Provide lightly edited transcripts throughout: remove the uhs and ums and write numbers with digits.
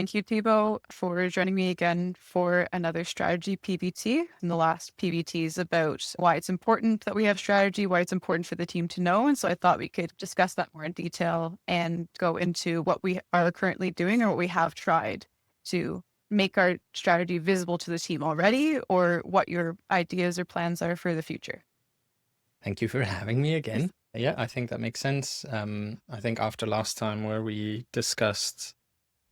Thank you, Thibaut, for joining me again for another strategy PVT. And the last PVT is about why it's important that we have strategy, why it's important for the team to know. And so I thought we could discuss that more in detail and go into what we are currently doing or what we have tried to make our strategy visible to the team already, or what your ideas or plans are for the future. Thank you for having me again. Yeah, I think that makes sense. I think after last time where we discussed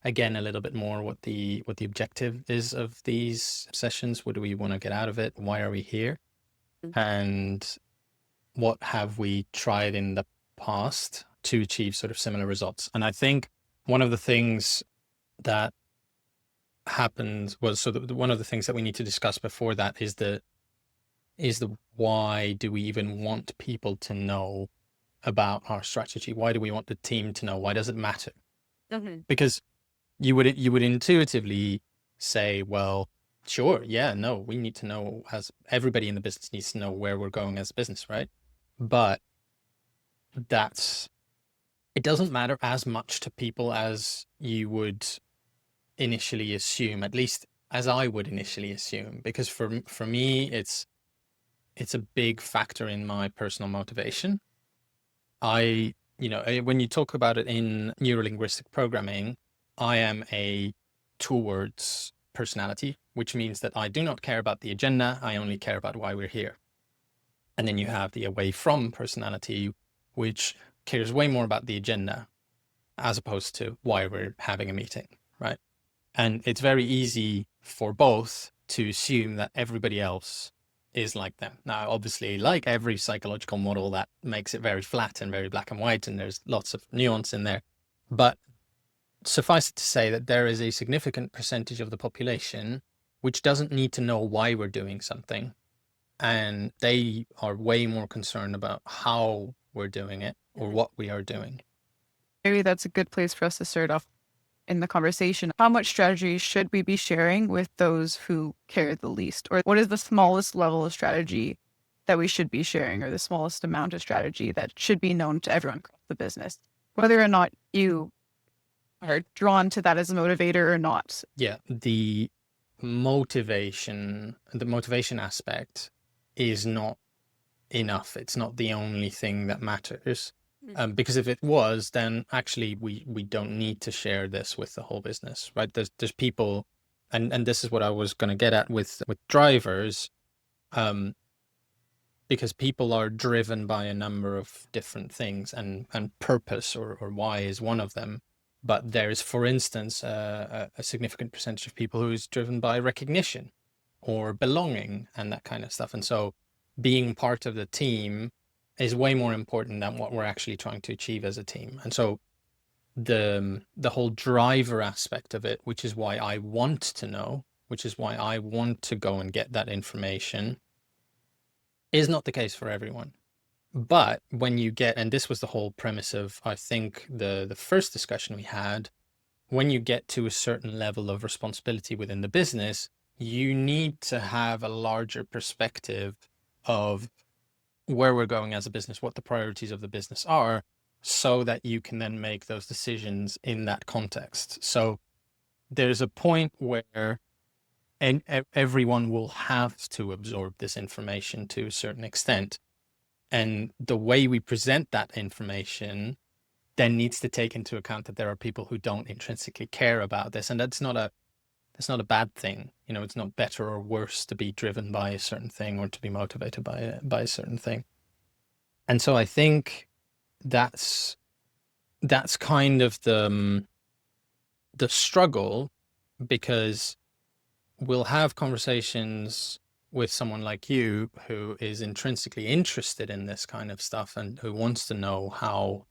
again a little bit more what the objective is of these sessions, what do we want to get out of it, why are we here, and what have we tried in the past to achieve sort of similar results. And I think one of the things that happened was one of the things that we need to discuss before that is the why do we even want people to know about our strategy? Why do we want the team to know? Why does it matter? Mhm. Because you would intuitively say, well, sure, yeah, no, we need to know, as everybody in the business needs to know where we're going as a business, right? But that's it doesn't matter as much to people as you would initially assume, at least as I would initially assume, because for me, it's a big factor in my personal motivation. When you talk about it in neurolinguistic programming, I am a towards personality, which means that I do not care about the agenda. I only care about why we're here. And then you have the away from personality, which cares way more about the agenda as opposed to why we're having a meeting, right? And it's very easy for both to assume that everybody else is like them. Now, obviously, like every psychological model, that makes it very flat and very black and white, and there's lots of nuance in there. But suffice it to say that there is a significant percentage of the population which doesn't need to know why we're doing something. And they are way more concerned about how we're doing it or what we are doing. Maybe that's a good place for us to start off in the conversation. How much strategy should we be sharing with those who care the least? Or what is the smallest level of strategy that we should be sharing, or the smallest amount of strategy that should be known to everyone across the business, whether or not you are drawn to that as a motivator or not? Yeah, the motivation aspect is not enough. It's not the only thing that matters. Because if it was, then actually we don't need to share this with the whole business, right? There's people, and this is what I was going to get at with drivers, um, because people are driven by a number of different things, and purpose or why is one of them. But there's, for instance, a significant percentage of people who is driven by recognition or belonging and that kind of stuff. And so being part of the team is way more important than what we're actually trying to achieve as a team. And so the whole driver aspect of it, which is why I want to know, which is why I want to go and get that information, is not the case for everyone. But when you get, and this was the whole premise of, I think, the first discussion we had, when you get to a certain level of responsibility within the business, you need to have a larger perspective of where we're going as a business, what the priorities of the business are, so that you can then make those decisions in that context. So there's a point where everyone will have to absorb this information to a certain extent. And the way we present that information then needs to take into account that there are people who don't intrinsically care about this. And that's not a bad thing. You know, it's not better or worse to be driven by a certain thing or to be motivated by a certain thing. And so I think that's kind of the struggle, because we'll have conversations with someone like you who is intrinsically interested in this kind of stuff and who wants to know how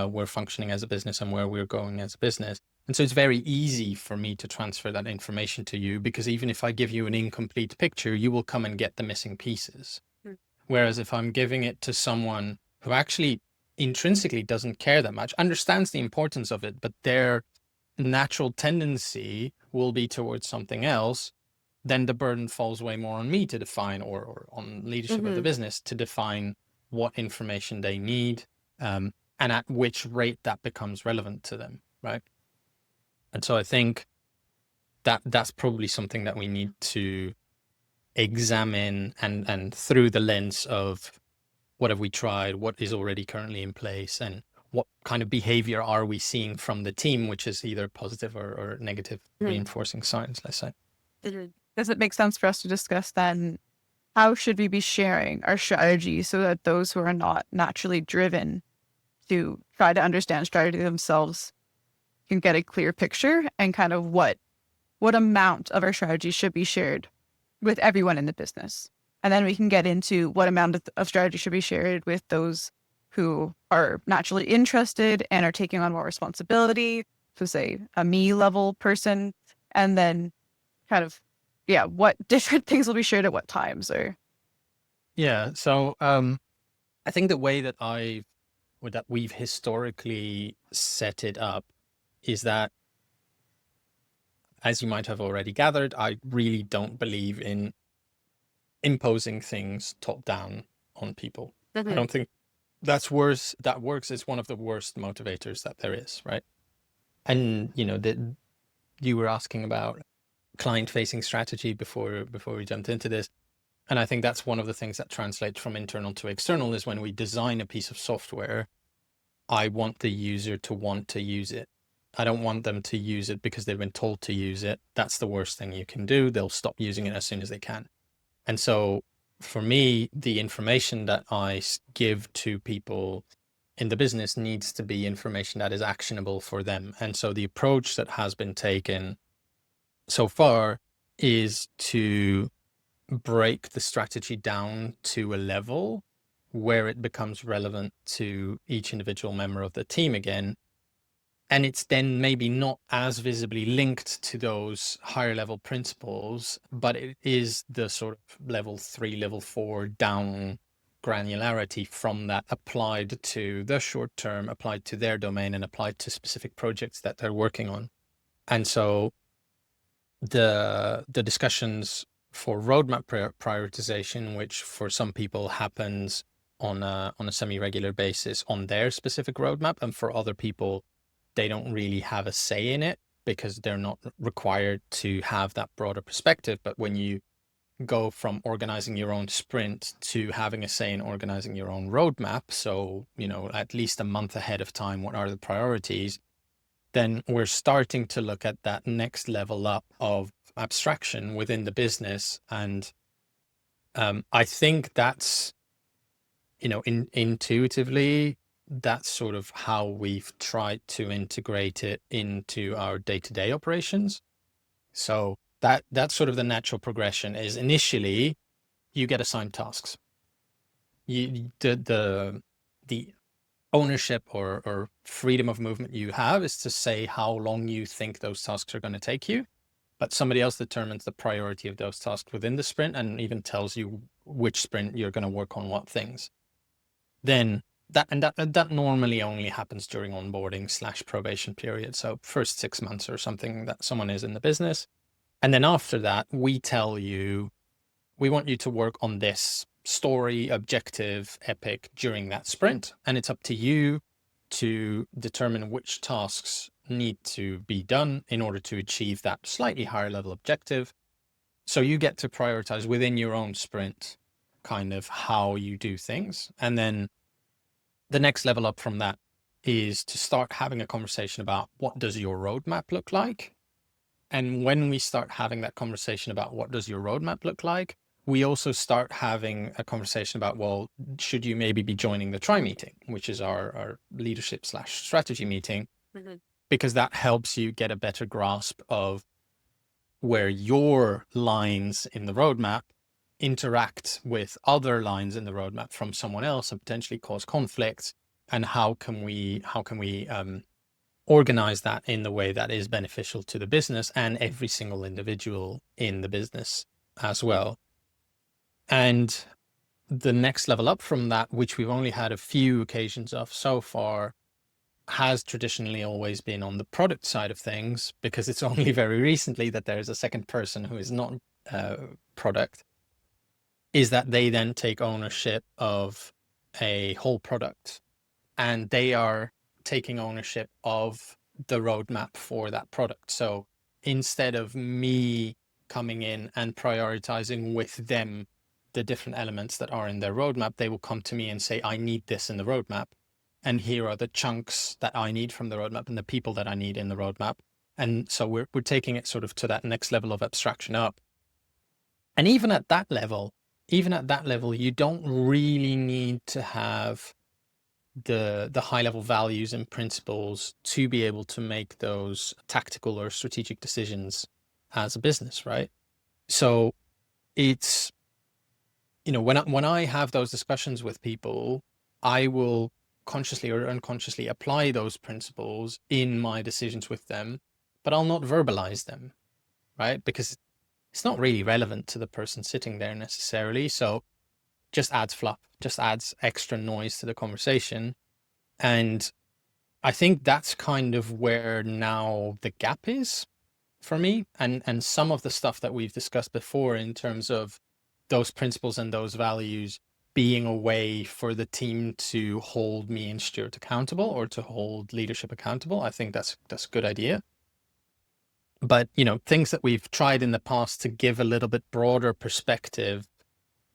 we're functioning as a business and where we're going as a business. And so it's very easy for me to transfer that information to you, because even if I give you an incomplete picture, you will come and get the missing pieces. Whereas if I'm giving it to someone who actually intrinsically doesn't care that much, understands the importance of it, but their natural tendency will be towards something else, then the burden falls way more on me to define, or on leadership of the business to define what information they need, and at which rate that becomes relevant to them, right? And so I think that's probably something that we need to examine, and through the lens of what have we tried, what is already currently in place, and what kind of behavior are we seeing from the team, which is either positive or negative reinforcing signs, let's say. Does it make sense for us to discuss then how should we be sharing our strategy so that those who are not naturally driven to try to understand strategy themselves can get a clear picture, and kind of what amount of our strategy should be shared with everyone in the business? And then we can get into what amount of strategy should be shared with those who are naturally interested and are taking on more responsibility. So say a me level person, and then kind of, yeah, what different things will be shared at what times, or. Yeah. So I think the way that we've historically set it up is that, as you might have already gathered, I really don't believe in imposing things top down on people. I don't think that's worse. That works. It's one of the worst motivators that there is, right? And you were asking about client-facing strategy before we jumped into this, and I think that's one of the things that translates from internal to external is when we design a piece of software, I want the user to want to use it. I don't want them to use it because they've been told to use it. That's the worst thing you can do. They'll stop using it as soon as they can. And so for me, the information that I give to people in the business needs to be information that is actionable for them. And so the approach that has been taken so far is to break the strategy down to a level where it becomes relevant to each individual member of the team again. And it's then maybe not as visibly linked to those higher level principles, but it is the sort of level 3, level 4 down granularity from that applied to the short term, applied to their domain, and applied to specific projects that they're working on. And so the discussions for roadmap prioritization, which for some people happens on a semi-regular basis on their specific roadmap, and for other people, they don't really have a say in it because they're not required to have that broader perspective. But when you go from organizing your own sprint to having a say in organizing your own roadmap, so, at least a month ahead of time, what are the priorities? Then we're starting to look at that next level up of abstraction within the business. And I think that's, intuitively, that's sort of how we've tried to integrate it into our day-to-day operations. So that's sort of the natural progression is initially you get assigned tasks. The ownership or freedom of movement you have is to say how long you think those tasks are going to take you, but somebody else determines the priority of those tasks within the sprint and even tells you which sprint you're going to work on what things. Then that normally only happens during onboarding / probation period. So first 6 months or something that someone is in the business. And then after that, we tell you, we want you to work on this story, objective, epic during that sprint. And it's up to you to determine which tasks need to be done in order to achieve that slightly higher level objective. So you get to prioritize within your own sprint kind of how you do things. And then the next level up from that is to start having a conversation about what does your roadmap look like? And when we start having that conversation about what does your roadmap look like, we also start having a conversation about, well, should you maybe be joining the try meeting, which is our leadership / strategy meeting, because that helps you get a better grasp of where your lines in the roadmap interact with other lines in the roadmap from someone else and potentially cause conflicts, and how can we organize that in the way that is beneficial to the business and every single individual in the business as well. And the next level up from that, which we've only had a few occasions of so far, has traditionally always been on the product side of things, because it's only very recently that there is a second person who is not product, is that they then take ownership of a whole product, and they are taking ownership of the roadmap for that product. So instead of me coming in and prioritizing with them the different elements that are in their roadmap, they will come to me and say, I need this in the roadmap. And here are the chunks that I need from the roadmap and the people that I need in the roadmap. And so we're taking it sort of to that next level of abstraction up. And even at that level, you don't really need to have the high level values and principles to be able to make those tactical or strategic decisions as a business, right? So it's, when I have those discussions with people, I will consciously or unconsciously apply those principles in my decisions with them, but I'll not verbalize them, right? Because it's not really relevant to the person sitting there necessarily. So just adds fluff, just adds extra noise to the conversation. And I think that's kind of where now the gap is for me. And some of the stuff that we've discussed before in terms of those principles and those values being a way for the team to hold me and Stuart accountable or to hold leadership accountable. I think that's a good idea. But, things that we've tried in the past to give a little bit broader perspective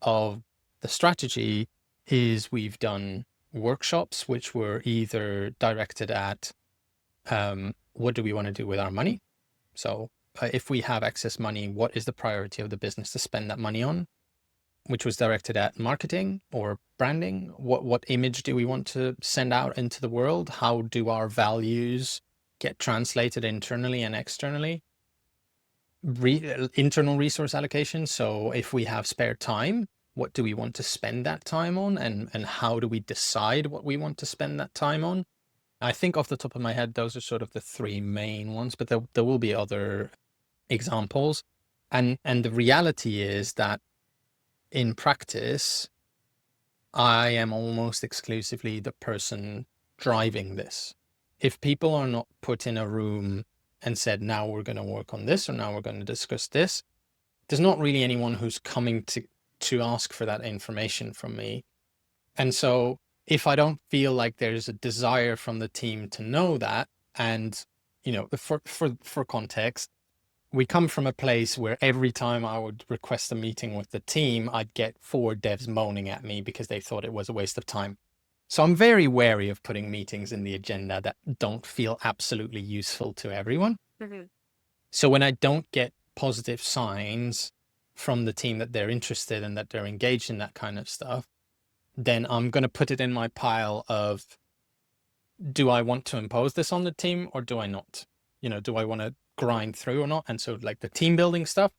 of the strategy is we've done workshops, which were either directed at what do we want to do with our money? So if we have excess money, what is the priority of the business to spend that money on? Which was directed at marketing or branding. What image do we want to send out into the world? How do our values get translated internally and externally? Internal resource allocation. So if we have spare time, what do we want to spend that time on? And how do we decide what we want to spend that time on? I think off the top of my head, those are sort of the three main ones, but there will be other examples. And the reality is that in practice, I am almost exclusively the person driving this. If people are not put in a room and said, now we're going to work on this, or now we're going to discuss this, there's not really anyone who's coming to ask for that information from me. And so if I don't feel like there's a desire from the team to know that, and, for context, we come from a place where every time I would request a meeting with the team, I'd get 4 devs moaning at me because they thought it was a waste of time. So I'm very wary of putting meetings in the agenda that don't feel absolutely useful to everyone. Mm-hmm. So when I don't get positive signs from the team that they're interested and that they're engaged in that kind of stuff, then I'm going to put it in my pile of, do I want to impose this on the team or do I not? Do I want to grind through or not? And so like the team building stuff,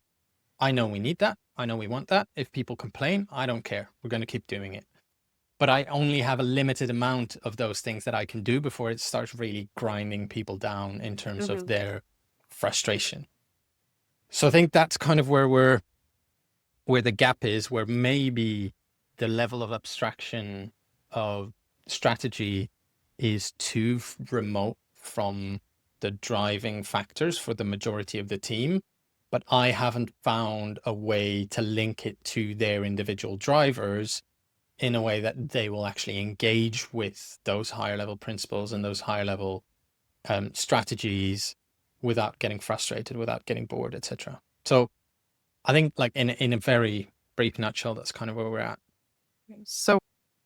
I know we need that. I know we want that. If people complain, I don't care. We're going to keep doing it. But I only have a limited amount of those things that I can do before it starts really grinding people down in terms of their frustration. So I think that's kind of where the gap is, where maybe the level of abstraction of strategy is too remote from the driving factors for the majority of the team, but I haven't found a way to link it to their individual drivers in a way that they will actually engage with those higher level principles and those higher level strategies without getting frustrated, without getting bored, etc. So I think like in a very brief nutshell, that's kind of where we're at. So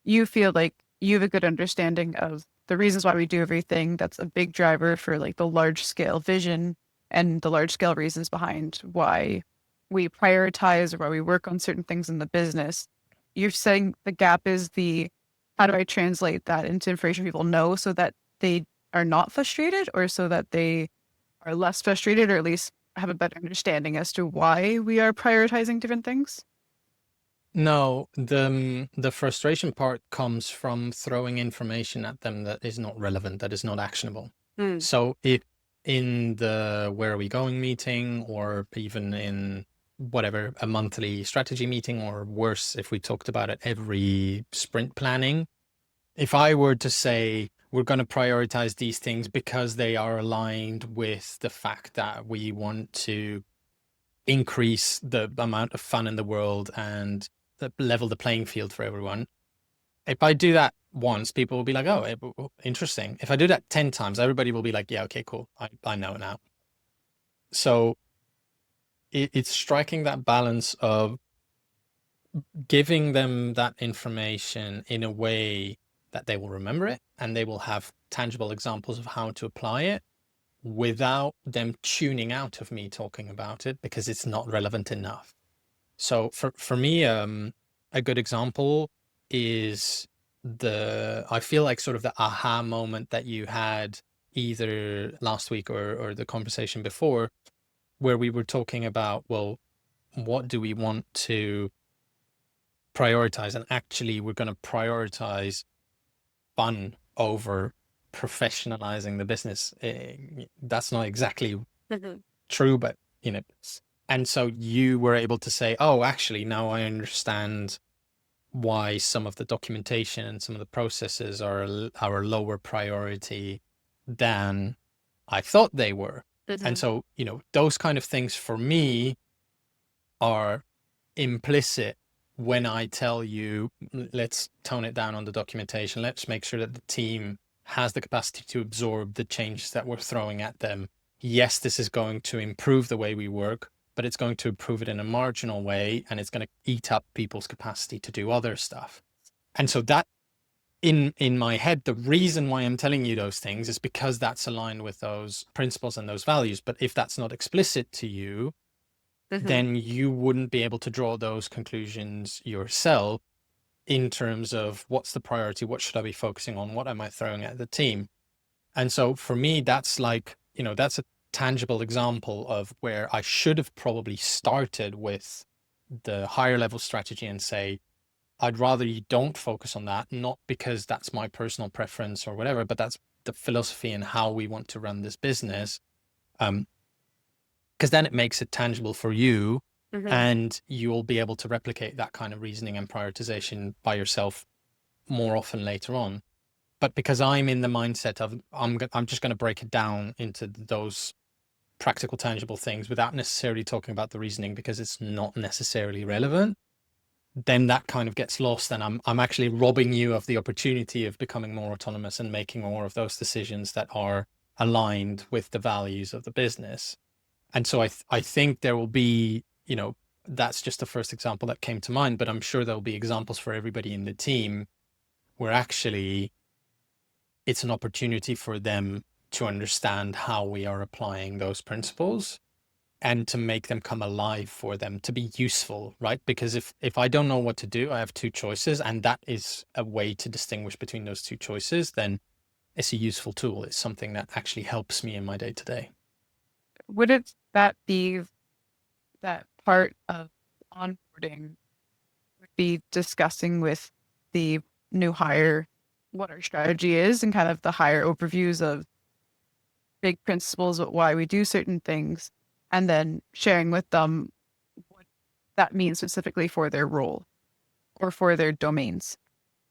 you feel like you have a good understanding of the reasons why we do everything. That's a big driver for like the large scale vision and the large scale reasons behind why we prioritize or why we work on certain things in the business. You're saying the gap is how do I translate that into information people know so that they are not frustrated, or so that they are less frustrated, or at least have a better understanding as to why we are prioritizing different things? No, the frustration part comes from throwing information at them that is not relevant, that is not actionable. So if in the where are we going meeting, or even in whatever, a monthly strategy meeting, or worse, if we talked about it every sprint planning, if I were to say we're going to prioritize these things because they are aligned with the fact that we want to increase the amount of fun in the world and level the playing field for everyone. If I do that once, people will be like, oh, interesting. If I do that 10 times, everybody will be like, yeah, okay, cool. I know now. So it's striking that balance of giving them that information in a way that they will remember it and they will have tangible examples of how to apply it without them tuning out of me talking about it because it's not relevant enough. So for me, a good example is I feel like sort of the aha moment that you had either last week or the conversation before, where we were talking about, well, what do we want to prioritize? And actually, we're going to prioritize fun over professionalizing the business. That's not exactly true, but you know, and so you were able to say, oh, actually, now I understand why some of the documentation and some of the processes are a lower priority than I thought they were. And so, you know, those kind of things for me are implicit when I tell you, let's tone it down on the documentation. Let's make sure that the team has the capacity to absorb the changes that we're throwing at them. Yes, this is going to improve the way we work, but it's going to improve it in a marginal way, and it's going to eat up people's capacity to do other stuff. And so that in my head, the reason why I'm telling you those things is because that's aligned with those principles and those values. But if that's not explicit to you, then you wouldn't be able to draw those conclusions yourself in terms of what's the priority, what should I be focusing on, what am I throwing at the team. And so for me, that's like, you know, that's a tangible example of where I should have probably started with the higher level strategy and say, I'd rather you don't focus on that, not because that's my personal preference or whatever, but that's the philosophy and how we want to run this business. Because then it makes it tangible for you, and you'll be able to replicate that kind of reasoning and prioritization by yourself more often later on. But because I'm in the mindset of I'm just going to break it down into those practical, tangible things without necessarily talking about the reasoning because it's not necessarily relevant, then that kind of gets lost, and I'm actually robbing you of the opportunity of becoming more autonomous and making more of those decisions that are aligned with the values of the business. And so I think there will be, you know, that's just the first example that came to mind, but I'm sure there'll be examples for everybody in the team where actually it's an opportunity for them to understand how we are applying those principles and to make them come alive for them to be useful, right? Because if I don't know what to do, I have two choices, and that is a way to distinguish between those two choices, then it's a useful tool. It's something that actually helps me in my day to day. Would that be that part of onboarding would be discussing with the new hire what our strategy is and kind of the higher overviews of big principles of why we do certain things, and then sharing with them what that means specifically for their role or for their domains.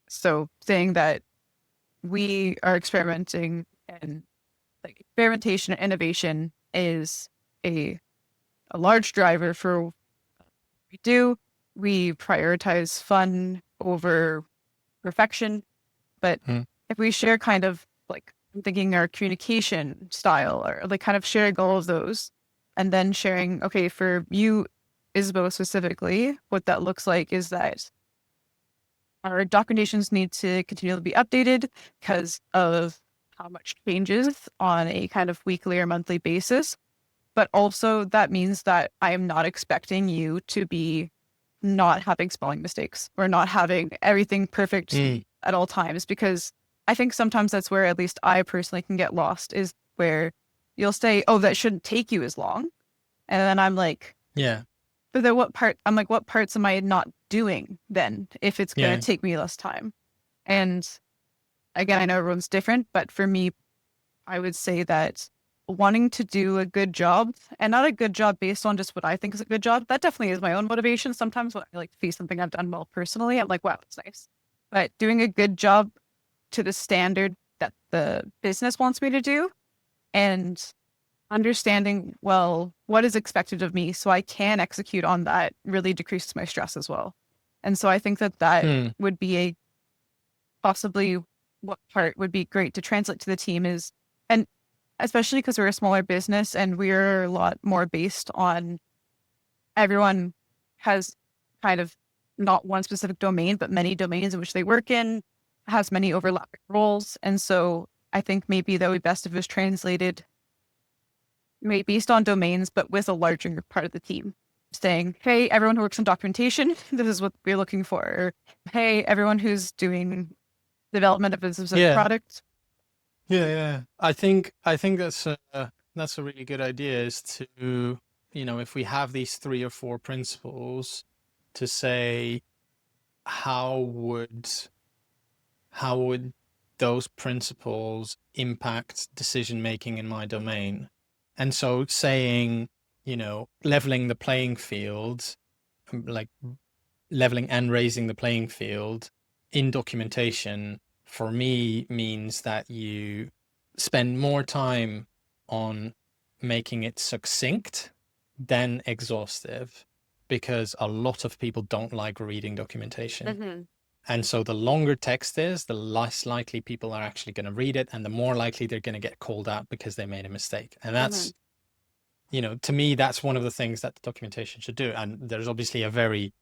So saying that we are experimenting, and like experimentation and innovation is a large driver for what we do. We prioritize fun over perfection. But if we share kind of like, I'm thinking our communication style, or like kind of sharing all of those, and then sharing, okay, for you, Isabel specifically, what that looks like is that our documentations need to continually be updated because of how much changes on a kind of weekly or monthly basis. But also that means that I am not expecting you to be not having spelling mistakes or not having everything perfect at all times, because I think sometimes that's where at least I personally can get lost, is where you'll say, oh, that shouldn't take you as long. And then I'm like, Yeah. but then what parts am I not doing then if it's going to take me less time? And again, I know everyone's different, but for me, I would say that wanting to do a good job, and not a good job based on just what I think is a good job, that definitely is my own motivation. Sometimes when I like to see something I've done well personally, I'm like, wow, that's nice. But doing a good job to the standard that the business wants me to do, and understanding, well, what is expected of me so I can execute on that, really decreases my stress as well. And so I think that would be a possibly what part would be great to translate to the team is, and especially because we're a smaller business and we're a lot more based on everyone has kind of not one specific domain, but many domains in which they work in, has many overlapping roles. And so I think maybe that would be best if it was translated maybe based on domains, but with a larger part of the team saying, hey, everyone who works on documentation, this is what we're looking for. Or, hey, everyone who's doing development of a specific Yeah, product. yeah. I think that's a really good idea, is to, if we have these 3 or 4 principles, to say how would those principles impact decision making in my domain. And so saying, leveling the playing field, like leveling and raising the playing field in documentation, for me means that you spend more time on making it succinct than exhaustive, because a lot of people don't like reading documentation. Mm-hmm. And so the longer text is, the less likely people are actually going to read it, and the more likely they're going to get called out because they made a mistake. And that's, to me, that's one of the things that the documentation should do. And there's obviously a very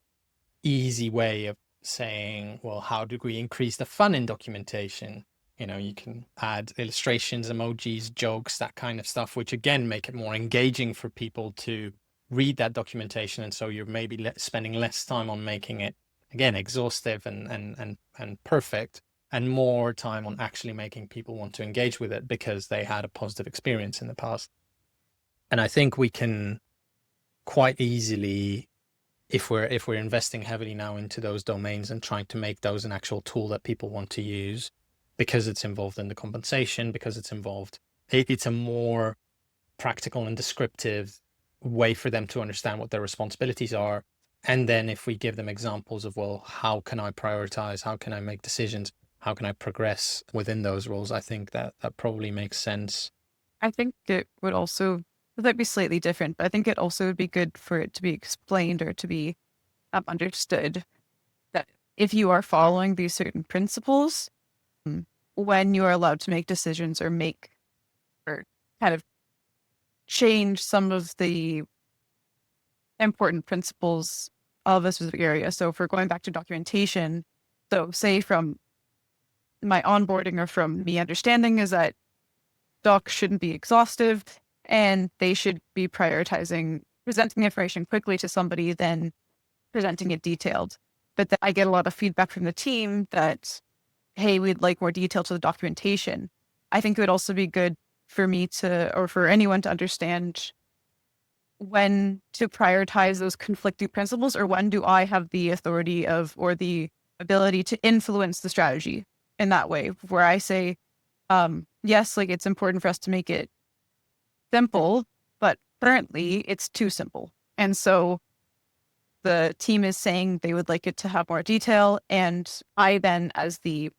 easy way of saying, well, how do we increase the fun in documentation? You can add illustrations, emojis, jokes, that kind of stuff, which again make it more engaging for people to read that documentation. And so you're maybe spending less time on making it, again, exhaustive and perfect, and more time on actually making people want to engage with it because they had a positive experience in the past. And I think we can quite easily, if we're investing heavily now into those domains and trying to make those an actual tool that people want to use, because it's involved in the compensation, because it's a more practical and descriptive way for them to understand what their responsibilities are. And then if we give them examples of, well, how can I prioritize? How can I make decisions? How can I progress within those roles? I think that probably makes sense. I think it would also, that'd be slightly different, but I think it also would be good for it to be explained or to be understood that if you are following these certain principles, when you are allowed to make decisions or kind of change some of the important principles of a specific area. So if we're going back to documentation, so say from my onboarding or from me understanding is that docs shouldn't be exhaustive and they should be prioritizing presenting information quickly to somebody than presenting it detailed. But then I get a lot of feedback from the team that, hey, we'd like more detail to the documentation. I think it would also be good for me to, or for anyone to understand when to prioritize those conflicting principles, or when do I have the authority of, or the ability to influence the strategy in that way, where I say, yes, like it's important for us to make it simple, but currently it's too simple. And so the team is saying they would like it to have more detail. And I then, as the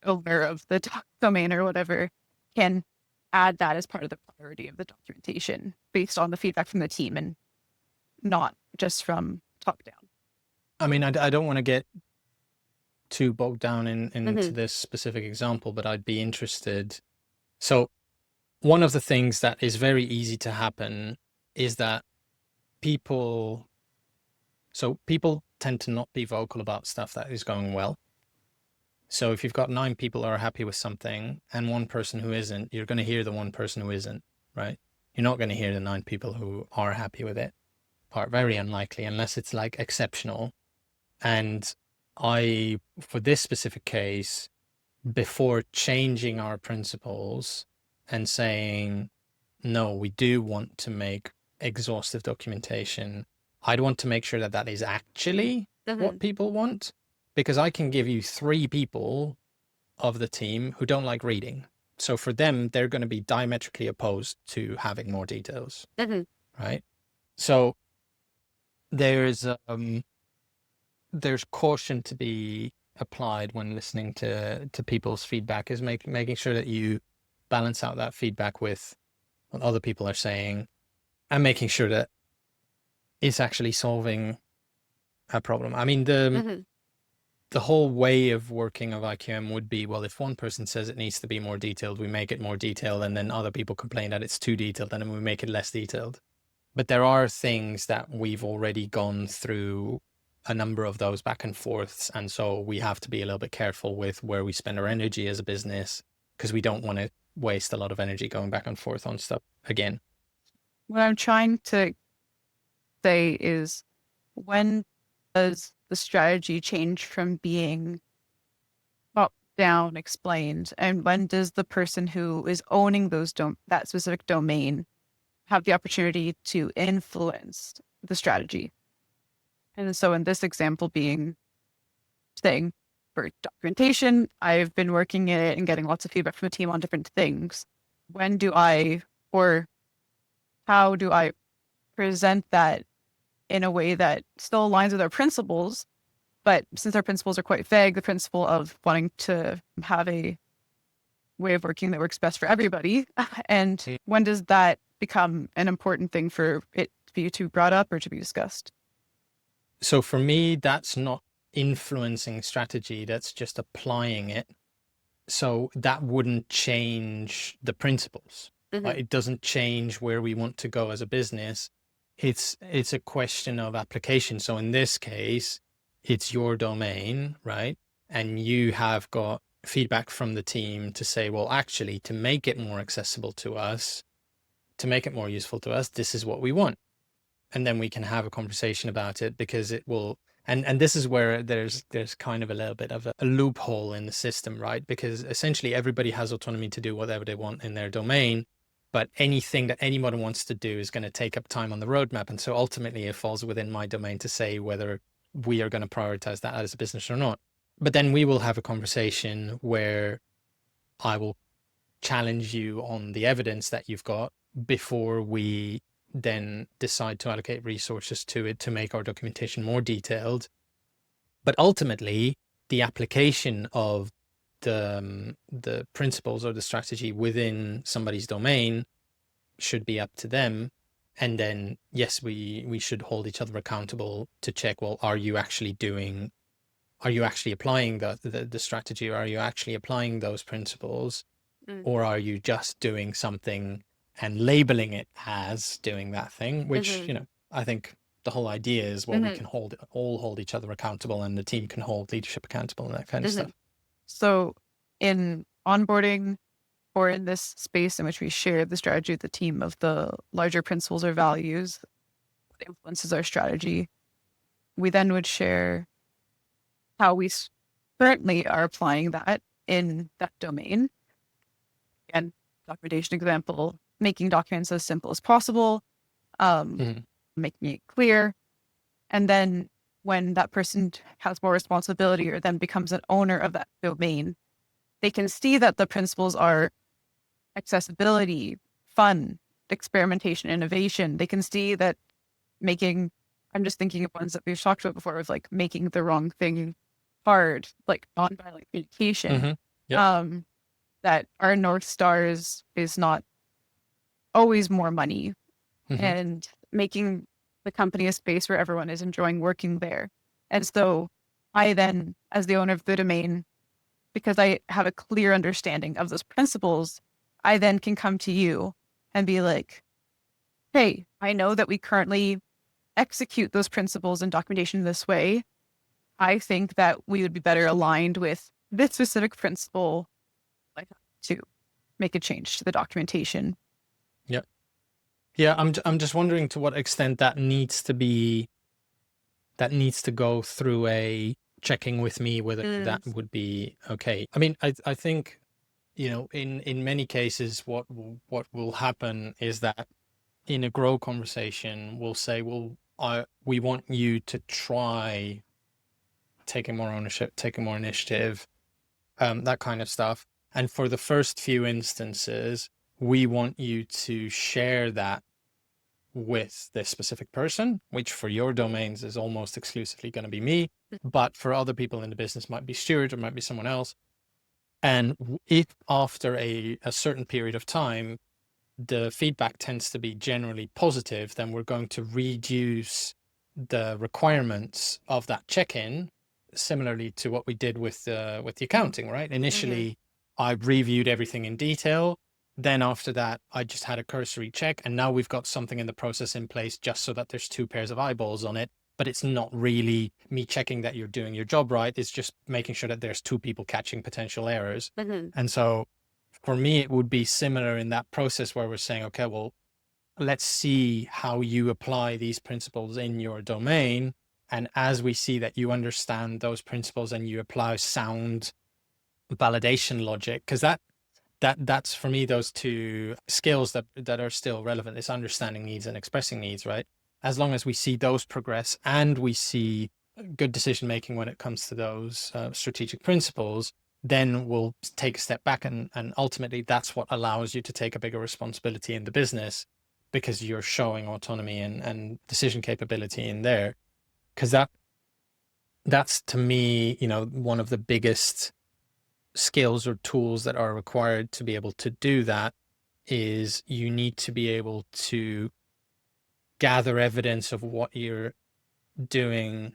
owner of the domain or whatever, can add that as part of the priority of the documentation based on the feedback from the team and not just from top down. I mean, I don't want to get too bogged down into this specific example, but I'd be interested. So one of the things that is very easy to happen is that people tend to not be vocal about stuff that is going well. So if you've got 9 people who are happy with something and one person who isn't, you're going to hear the one person who isn't, right? You're not going to hear the 9 people who are happy with it. Are very unlikely, unless it's like exceptional. And for this specific case, before changing our principles and saying, no, we do want to make exhaustive documentation, I'd want to make sure that that is actually what people want, because I can give you 3 people of the team who don't like reading. So for them, they're going to be diametrically opposed to having more details, right? So there's caution to be applied when listening to people's feedback, is making sure that you balance out that feedback with what other people are saying, and making sure that it's actually solving a problem. I mean, the the whole way of working of IQM would be, well, if one person says it needs to be more detailed, we make it more detailed, and then other people complain that it's too detailed, and then we make it less detailed. But there are things that we've already gone through a number of those back and forths, and so we have to be a little bit careful with where we spend our energy as a business, because we don't want to waste a lot of energy going back and forth on stuff again. What I'm trying to say is, when does the strategy change from being top down explained, and when does the person who is owning that specific domain have the opportunity to influence the strategy? And so in this example being saying, for documentation, I've been working in it and getting lots of feedback from the team on different things. When do I, or how do I present that in a way that still aligns with our principles? But since our principles are quite vague, the principle of wanting to have a way of working that works best for everybody. And when does that become an important thing for it to be brought up or to be discussed? So for me, that's not influencing strategy, that's just applying it. So that wouldn't change the principles. Like, it doesn't change where we want to go as a business. It's a question of application. So in this case, it's your domain, right? And you have got feedback from the team to say, well, actually, to make it more accessible to us, to make it more useful to us, this is what we want. And then we can have a conversation about it, because it will, and this is where there's kind of a little bit of a loophole in the system, right? Because essentially everybody has autonomy to do whatever they want in their domain, but anything that anyone wants to do is going to take up time on the roadmap. And so ultimately it falls within my domain to say whether we are going to prioritize that as a business or not. But then we will have a conversation where I will challenge you on the evidence that you've got before we then decide to allocate resources to it to make our documentation more detailed. But ultimately, the application of the principles or the strategy within somebody's domain should be up to them. And then, yes, we should hold each other accountable to check, well, are you actually applying the strategy, or are you actually applying those principles? Or are you just doing something and labeling it as doing that thing, which, I think the whole idea is, well, we can all hold each other accountable, and the team can hold leadership accountable and that kind of stuff. So in onboarding, or in this space in which we share the strategy with the team of the larger principles or values that influences our strategy, we then would share how we currently are applying that in that domain. Again, documentation example, making documents as simple as possible, making it clear. And then when that person has more responsibility or then becomes an owner of that domain, they can see that the principles are accessibility, fun, experimentation, innovation. They can see that I'm just thinking of ones that we've talked about before, of like making the wrong thing hard, like nonviolent communication. That our North Star is not always more money, and making the company a space where everyone is enjoying working there. And so I then, as the owner of the domain, because I have a clear understanding of those principles, I then can come to you and be like, hey, I know that we currently execute those principles and documentation this way. I think that we would be better aligned with this specific principle, like, to make a change to the documentation. Yeah, I'm just wondering to what extent that needs to go through a checking with me whether that would be okay. I mean, I think, in many cases, what will happen is that in a grow conversation, we'll say, well, we want you to try taking more ownership, taking more initiative, that kind of stuff. And for the first few instances, we want you to share that with this specific person, which for your domains is almost exclusively going to be me, but for other people in the business might be Stuart or might be someone else. And if after a certain period of time, the feedback tends to be generally positive, then we're going to reduce the requirements of that check-in similarly to what we did with the accounting, right? Initially, I reviewed everything in detail. Then after that, I just had a cursory check, and now we've got something in the process in place just so that there's two pairs of eyeballs on it. But it's not really me checking that you're doing your job right. It's just making sure that there's two people catching potential errors. And so for me, it would be similar in that process where we're saying, okay, well, let's see how you apply these principles in your domain. And as we see that you understand those principles and you apply sound validation logic, because that's for me those two skills that are still relevant, is understanding needs and expressing needs, right? As long as we see those progress and we see good decision making when it comes to those strategic principles, then we'll take a step back, and ultimately that's what allows you to take a bigger responsibility in the business, because you're showing autonomy and decision capability in there. Because that's to me, one of the biggest skills or tools that are required to be able to do that is you need to be able to gather evidence of what you're doing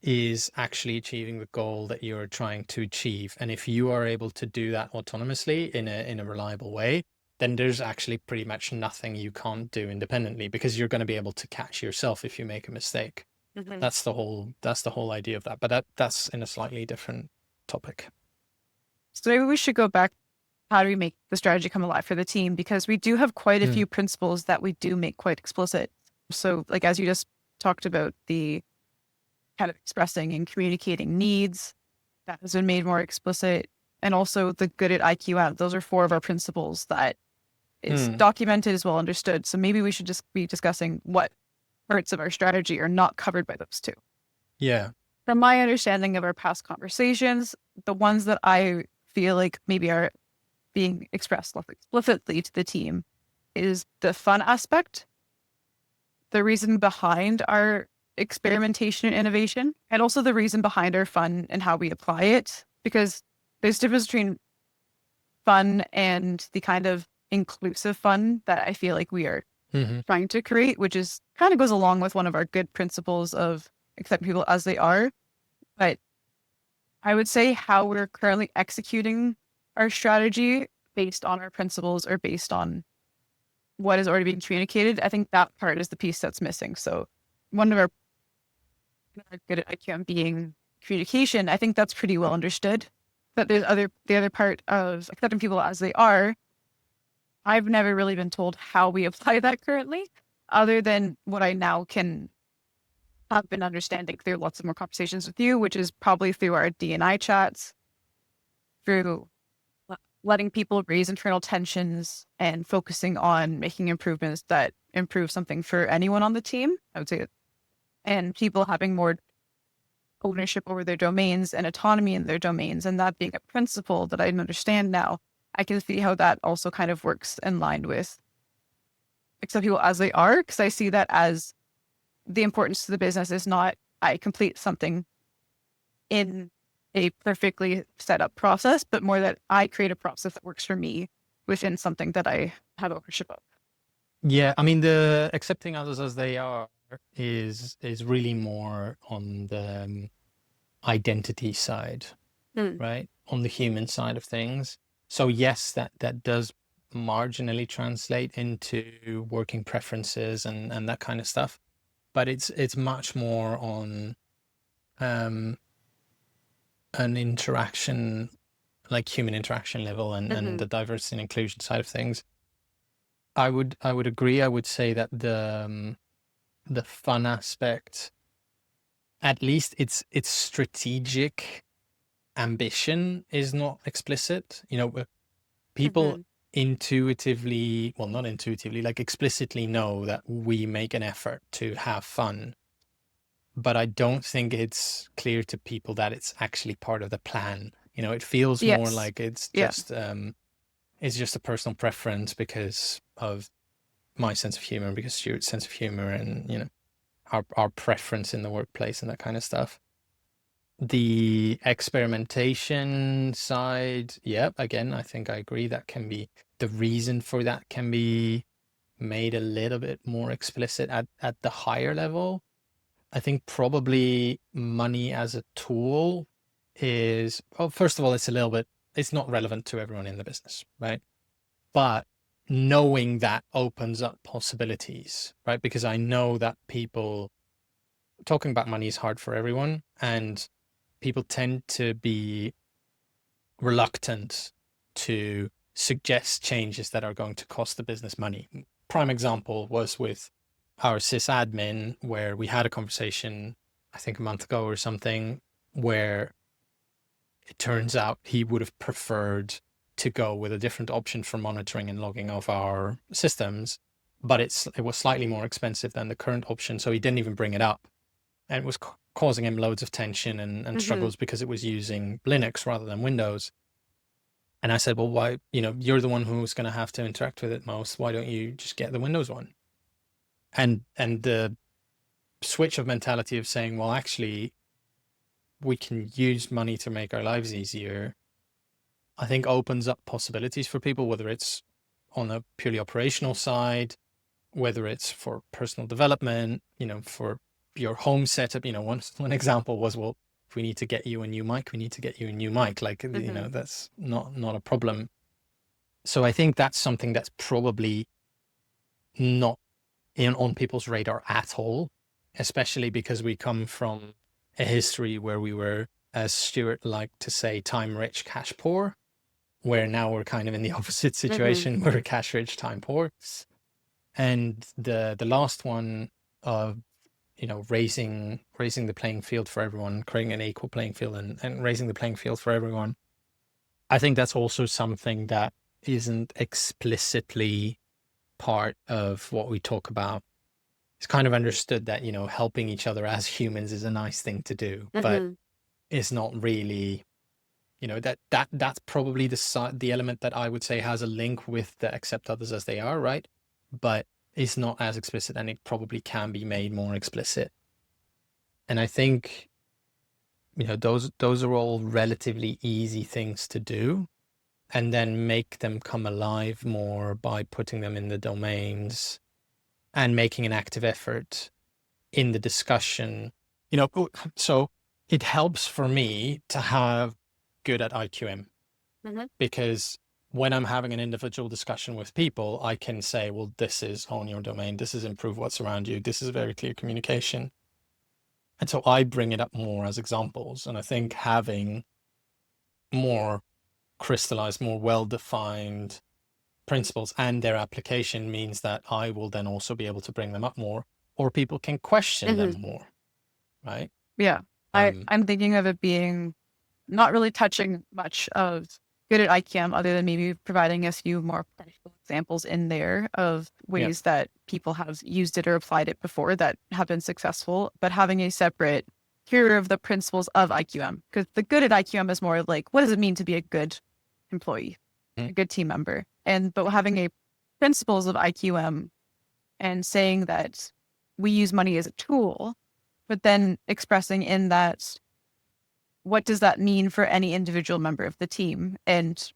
is actually achieving the goal that you're trying to achieve. And if you are able to do that autonomously in a reliable way, then there's actually pretty much nothing you can't do independently, because you're going to be able to catch yourself if you make a mistake. That's the whole idea of that. But that's in a slightly different topic. So maybe we should go back. How do we make the strategy come alive for the team? Because we do have quite a few principles that we do make quite explicit. So like, as you just talked about, the kind of expressing and communicating needs, that has been made more explicit. And also the good at IQM. Those are 4 of our principles that is documented, as well understood. So maybe we should just be discussing what parts of our strategy are not covered by those 2. Yeah. From my understanding of our past conversations, the ones that I feel like maybe are being expressed less explicitly to the team is the fun aspect, the reason behind our experimentation and innovation, and also the reason behind our fun and how we apply it. Because there's a difference between fun and the kind of inclusive fun that I feel like we are trying to create, which is kind of goes along with one of our good principles of accepting people as they are. But I would say how we're currently executing our strategy based on our principles or based on what is already being communicated, I think that part is the piece that's missing. So one of our good at IQM being communication, I think that's pretty well understood. But the other part of accepting people as they are, I've never really been told how we apply that currently, other than what I now can have been understanding through lots of more conversations with you, which is probably through our D&I chats, through letting people raise internal tensions and focusing on making improvements that improve something for anyone on the team, I would say, and people having more ownership over their domains and autonomy in their domains, and that being a principle that I understand now. I can see how that also kind of works in line with accept people as they are, because I see that as the importance to the business is not I complete something in a perfectly set up process, but more that I create a process that works for me within something that I have ownership of. Yeah, I mean, the accepting others as they are is really more on the identity side, right? On the human side of things. So yes, that does marginally translate into working preferences and that kind of stuff, but it's much more on an interaction, like human interaction level, and the diversity and inclusion side of things. I would agree. I would say that the fun aspect, at least its strategic ambition, is not explicit. People intuitively, well, not intuitively, like explicitly know that we make an effort to have fun, but I don't think it's clear to people that it's actually part of the plan. It feels more Yes. like it's Yeah. just a personal preference because of my sense of humor, because Stuart's sense of humor, and our preference in the workplace and that kind of stuff. The experimentation side, yep, again, I think I agree that can be, the reason for that can be made a little bit more explicit at the higher level. I think probably money as a tool is, well, first of all, it's not relevant to everyone in the business, right? But knowing that opens up possibilities, right? Because I know that talking about money is hard for everyone, and people tend to be reluctant to suggest changes that are going to cost the business money. Prime example was with our sysadmin, where we had a conversation, I think a month ago or something, where it turns out he would have preferred to go with a different option for monitoring and logging of our systems, but it was slightly more expensive than the current option, so he didn't even bring it up, and it was causing him loads of tension and struggles because it was using Linux rather than Windows. And I said, well, why, you're the one who's going to have to interact with it most. Why don't you just get the Windows one? And the switch of mentality of saying, well, actually, we can use money to make our lives easier, I think opens up possibilities for people, whether it's on a purely operational side, whether it's for personal development, for your home setup. One example was, well, if we need to get you a new mic, we need to get you a new mic. Like, that's not a problem. So I think that's something that's probably not on people's radar at all, especially because we come from a history where we were, as Stuart liked to say, time rich, cash poor, where now we're kind of in the opposite situation. We're cash rich, time poor. And the last one of, raising the playing field for everyone, creating an equal playing field and raising the playing field for everyone. I think that's also something that isn't explicitly part of what we talk about. It's kind of understood that, helping each other as humans is a nice thing to do, but it's not really, that's probably the element that I would say has a link with the accept others as they are, right? But it's not as explicit, and it probably can be made more explicit. And I think, those are all relatively easy things to do, and then make them come alive more by putting them in the domains and making an active effort in the discussion. So it helps for me to have good at IQM, because when I'm having an individual discussion with people, I can say, well, this is own your domain, this is improve what's around you, this is very clear communication. And so I bring it up more as examples. And I think having more crystallized, more well-defined principles and their application means that I will then also be able to bring them up more, or people can question them more, right? Yeah. I'm thinking of it being not really touching much of good at IQM, other than maybe providing a few more practical examples in there of ways that people have used it or applied it before that have been successful, but having a separate here of the principles of IQM, because the good at IQM is more like, what does it mean to be a good employee, a good team member? But having a principles of IQM and saying that we use money as a tool, but then expressing in that, what does that mean for any individual member of the team? And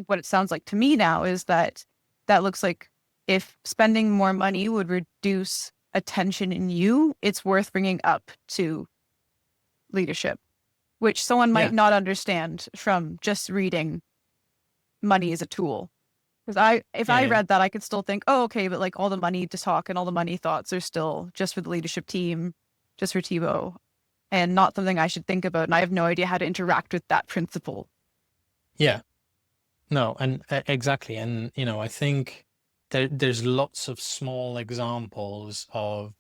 what it sounds like to me now is that looks like if spending more money would reduce attention in you, it's worth bringing up to leadership, which someone might not understand from just reading money as a tool. Because if I read that, I could still think, oh, okay, but like all the money to talk and all the money thoughts are still just for the leadership team, just for Thibaut, and not something I should think about. And I have no idea how to interact with that principle. Yeah, no, and exactly. And, I think there's lots of small examples of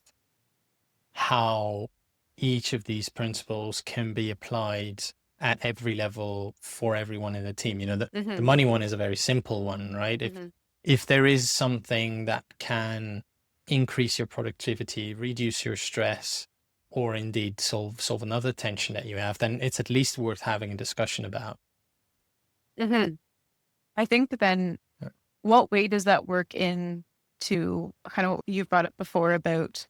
how each of these principles can be applied at every level for everyone in the team. The money one is a very simple one, right? If there is something that can increase your productivity, reduce your stress, or indeed solve another tension that you have, then it's at least worth having a discussion about. I think that then what way does that work into kind of what you've brought up before about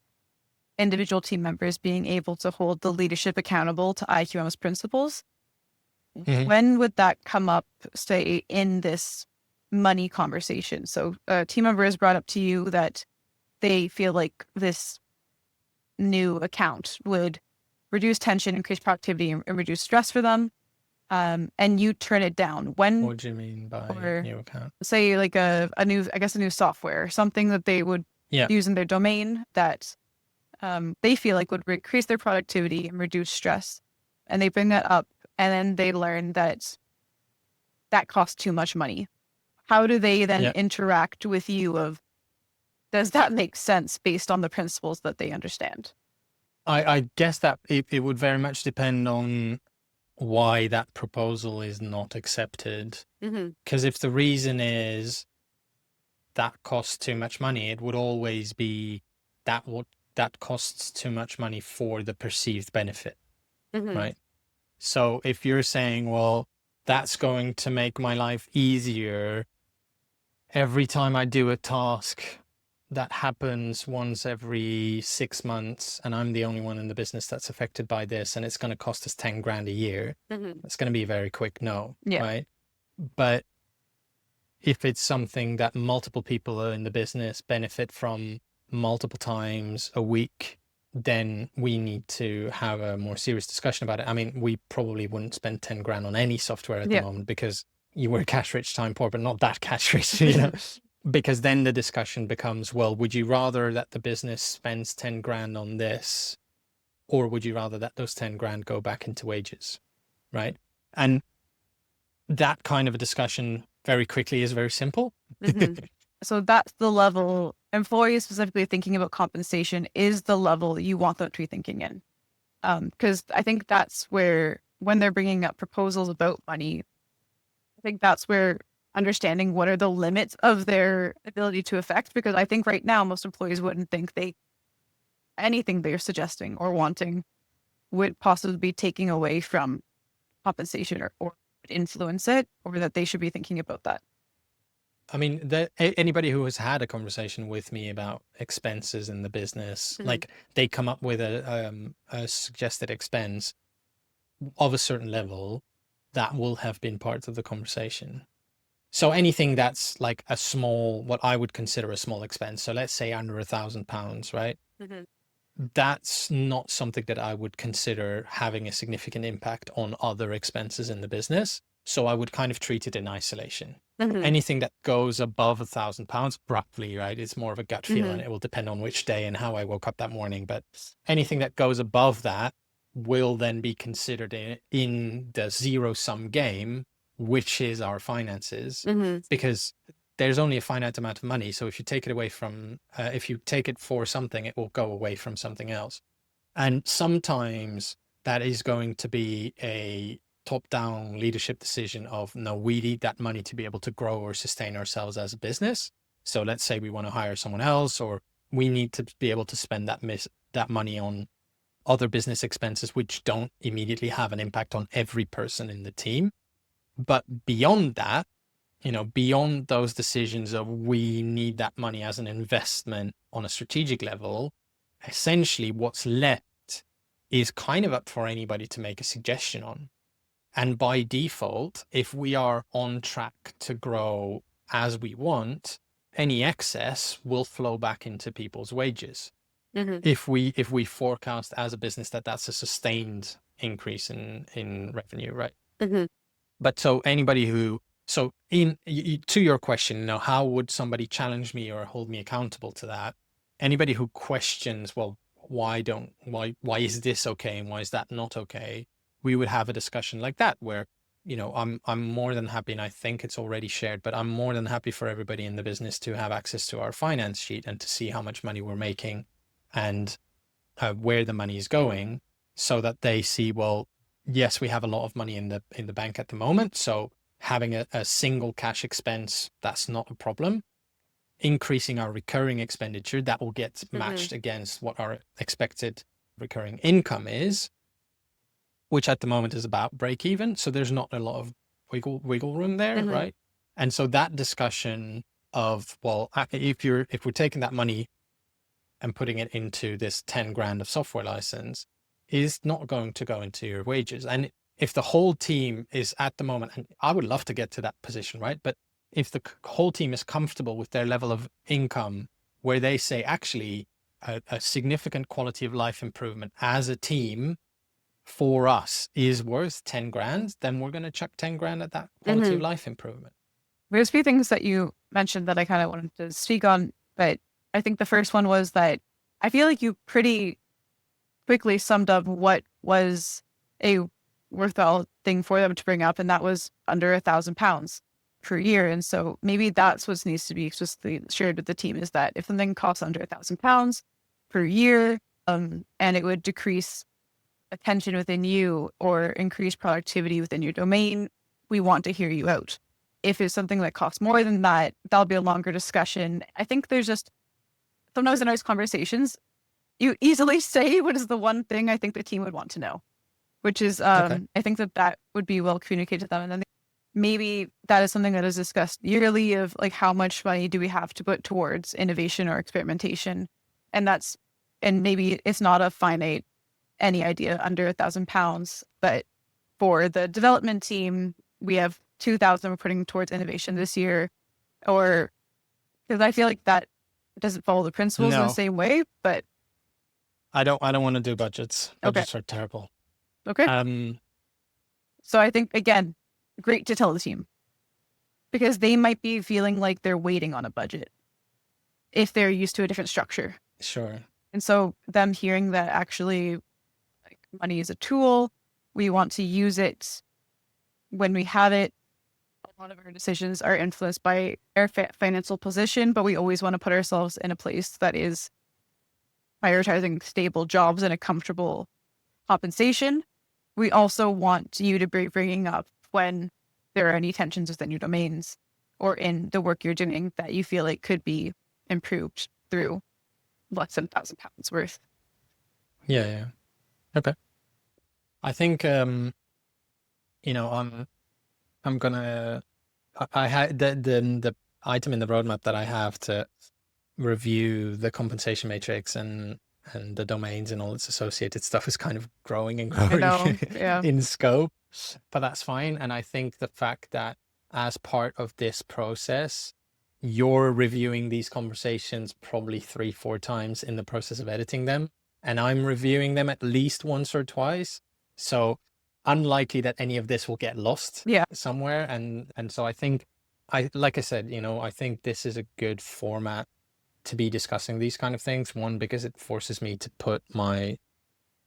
individual team members being able to hold the leadership accountable to IQM's principles? When would that come up, say, in this money conversation? So a team member has brought up to you that they feel like this new account would reduce tension, increase productivity, and reduce stress for them. And you turn it down when, What do you mean by or new account? say like a new software, something that they would Yeah. use in their domain that they feel like would increase their productivity and reduce stress. And they bring that up, and then they learn that that costs too much money. How do they then Yeah. interact with you of, does that make sense based on the principles that they understand? I guess that it would very much depend on why that proposal is not accepted. Because if the reason is that costs too much money, it would always be that costs too much money for the perceived benefit, right? So if you're saying, well, that's going to make my life easier every time I do a task that happens once every 6 months, and I'm the only one in the business that's affected by this, and it's going to cost us 10 grand a year, it's going to be a very quick no, Yeah. right? But if it's something that multiple people in the business benefit from multiple times a week, then we need to have a more serious discussion about it. I mean, we probably wouldn't spend 10 grand on any software at the moment, because you were cash rich, time poor, but not that cash rich, you know? Because then the discussion becomes, well, would you rather that the business spends 10 grand on this, or would you rather that those 10 grand go back into wages, right? And that kind of a discussion very quickly is very simple. So that's the level, employees specifically thinking about compensation is the level you want them to be thinking in. Because I think that's where, when they're bringing up proposals about money, I think that's where understanding what are the limits of their ability to affect, because I think right now most employees wouldn't think anything they're suggesting or wanting would possibly be taking away from compensation or influence it, or that they should be thinking about that. I mean, anybody who has had a conversation with me about expenses in the business, like they come up with a suggested expense of a certain level that will have been part of the conversation. So anything that's like a small, what I would consider a small expense. So let's say under £1,000, right? That's not something that I would consider having a significant impact on other expenses in the business. So I would kind of treat it in isolation. Anything that goes above £1,000, roughly, right? It's more of a gut feel, and it will depend on which day and how I woke up that morning. But anything that goes above that will then be considered in the zero-sum game, which is our finances, because there's only a finite amount of money. So if you take it away from, if you take it for something, it will go away from something else. And sometimes that is going to be a top-down leadership decision of, no, we need that money to be able to grow or sustain ourselves as a business. So let's say we want to hire someone else, or we need to be able to spend that money on other business expenses, which don't immediately have an impact on every person in the team. But beyond that, beyond those decisions of we need that money as an investment on a strategic level, essentially what's left is kind of up for anybody to make a suggestion on. And by default, if we are on track to grow as we want, any excess will flow back into people's wages. If we forecast as a business that that's a sustained increase in revenue, right? But so anybody who, so to your question, how would somebody challenge me or hold me accountable to that? Anybody who questions, well, why is this okay and why is that not okay? We would have a discussion like that where, I'm more than happy, and I think it's already shared, but I'm more than happy for everybody in the business to have access to our finance sheet and to see how much money we're making and where the money is going, so that they see, well, yes, we have a lot of money in the bank at the moment, so having a single cash expense, that's not a problem. Increasing our recurring expenditure, that will get matched against what our expected recurring income is, which at the moment is about break even. So there's not a lot of wiggle room there, right? And so that discussion of, well, if we're taking that money and putting it into this 10 grand of software license, is not going to go into your wages. And if the whole team is at the moment, and I would love to get to that position, right? But if the whole team is comfortable with their level of income, where they say, actually, a significant quality of life improvement as a team for us is worth 10 grand, then we're going to chuck 10 grand at that quality of life improvement. There's a few things that you mentioned that I kind of wanted to speak on, but I think the first one was that I feel like you pretty quickly summed up what was a worthwhile thing for them to bring up, and that was under £1,000 per year. And so maybe that's what needs to be explicitly shared with the team, is that if something costs under £1,000 per year, and it would decrease attention within you or increase productivity within your domain, we want to hear you out. If it's something that costs more than that, that'll be a longer discussion. I think there's just sometimes in those conversations, you easily say what is the one thing I think the team would want to know, which is, I think that would be well communicated to them. And then maybe that is something that is discussed yearly of like, how much money do we have to put towards innovation or experimentation? And maybe it's not a finite, any idea under £1,000, but for the development team, we have 2,000 we're putting towards innovation this year, or because I feel like that doesn't follow the principles in the same way, but I don't want to do budgets. Budgets are terrible. Okay. So I think, again, great to tell the team, because they might be feeling like they're waiting on a budget if they're used to a different structure. Sure. And so them hearing that actually like money is a tool, we want to use it when we have it. A lot of our decisions are influenced by our financial position, but we always want to put ourselves in a place that is prioritizing stable jobs and a comfortable compensation. We also want you to be bringing up when there are any tensions within your domains or in the work you're doing that you feel like could be improved through less than £1,000 worth. Yeah. Okay. I think, I'm gonna, I had the item in the roadmap that I have to review the compensation matrix and the domains and all its associated stuff is kind of growing and growing in scope, but that's fine. And I think the fact that as part of this process, you're reviewing these conversations probably 3-4 times in the process of editing them, and I'm reviewing them at least once or twice. So unlikely that any of this will get lost somewhere. And so I think, like I said, I think this is a good format to be discussing these kind of things. One, because it forces me to put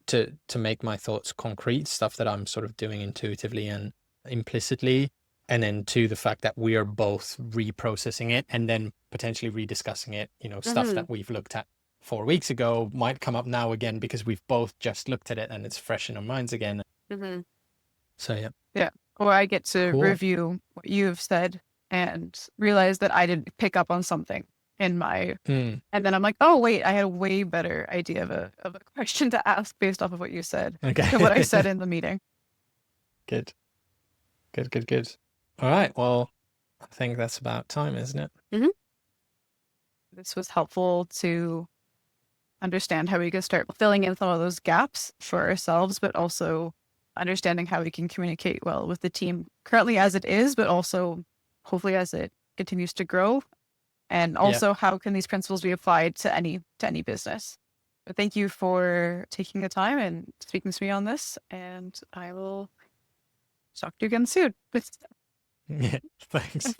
to make my thoughts concrete, stuff that I'm sort of doing intuitively and implicitly. And then two, the fact that we are both reprocessing it and then potentially rediscussing it, stuff that we've looked at 4 weeks ago might come up now again because we've both just looked at it and it's fresh in our minds again. So yeah. Or I get to review what you've said and realize that I didn't pick up on something in my, and then I'm like, oh wait, I had a way better idea of a question to ask based off of what you said than what I said in the meeting. Good. All right. Well, I think that's about time, isn't it? This was helpful to understand how we can start filling in some of those gaps for ourselves, but also understanding how we can communicate well with the team currently as it is, but also hopefully as it continues to grow. And also how can these principles be applied to any business. But thank you for taking the time and speaking to me on this. And I will talk to you again soon. Yeah, thanks.